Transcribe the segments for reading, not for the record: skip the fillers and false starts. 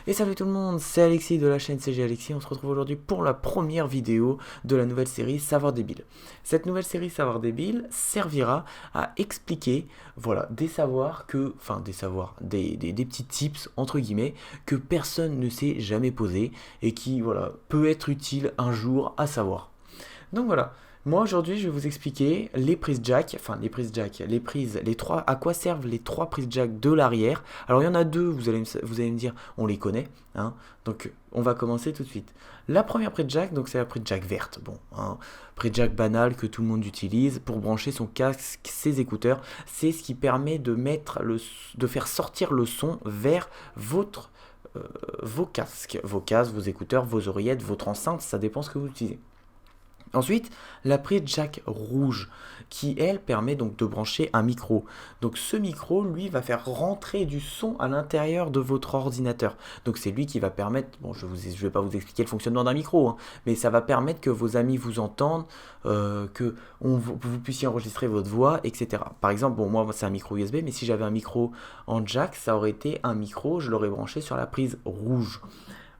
Et salut tout le monde, c'est Alexis de la chaîne CG Alexis. On se retrouve aujourd'hui pour la première vidéo de la nouvelle série Savoir débile. Cette nouvelle série Savoir débile servira à expliquer, voilà, des savoirs que, enfin des savoirs, des petits tips entre guillemets que personne ne s'est jamais posé et qui, voilà, peut être utile un jour à savoir. Donc voilà, moi aujourd'hui je vais vous expliquer les prises jack, les trois, à quoi servent les trois prises jack de l'arrière. Alors il y en a deux, vous allez me dire, on les connaît, hein, donc on va commencer tout de suite. La première prise jack, donc c'est la prise jack verte, bon, hein, prise jack banale que tout le monde utilise pour brancher son casque, ses écouteurs. C'est ce qui permet de faire sortir le son vers votre, vos casques, vos écouteurs, vos oreillettes, votre enceinte, ça dépend ce que vous utilisez. Ensuite, la prise jack rouge, qui elle permet donc de brancher un micro. Donc ce micro, lui, va faire rentrer du son à l'intérieur de votre ordinateur. Donc c'est lui qui va permettre, bon, je vais pas vous expliquer le fonctionnement d'un micro, hein, mais ça va permettre que vos amis vous entendent, que vous puissiez enregistrer votre voix, etc. Par exemple, bon, moi c'est un micro USB, mais si j'avais un micro en jack, ça aurait été un micro, je l'aurais branché sur la prise rouge.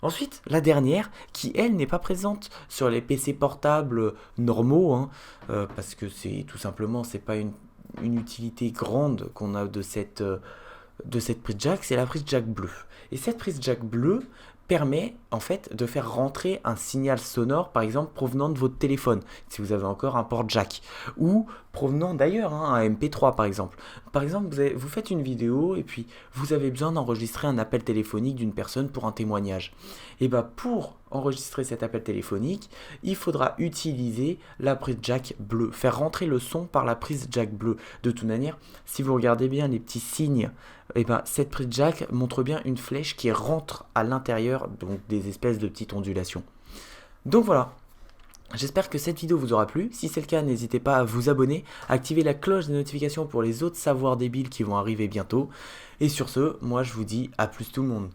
Ensuite, la dernière, qui elle n'est pas présente sur les PC portables normaux, hein, parce que c'est tout simplement, c'est pas une utilité grande qu'on a de cette prise jack, c'est la prise jack bleue. Et cette prise jack bleue permet en fait de faire rentrer un signal sonore, par exemple provenant de votre téléphone, si vous avez encore un port jack, ou provenant d'ailleurs, hein, un MP3 par exemple. Par exemple, vous faites une vidéo et puis vous avez besoin d'enregistrer un appel téléphonique d'une personne pour un témoignage. Et bien pour enregistrer cet appel téléphonique, il faudra utiliser la prise jack bleue, faire rentrer le son par la prise jack bleue. De toute manière, si vous regardez bien les petits signes, et ben, cette prise jack montre bien une flèche qui rentre à l'intérieur, donc des espèces de petites ondulations. Donc voilà, j'espère que cette vidéo vous aura plu. Si c'est le cas, n'hésitez pas à vous abonner, à activer la cloche des notifications pour les autres savoirs débiles qui vont arriver bientôt. Et sur ce, moi je vous dis à plus tout le monde.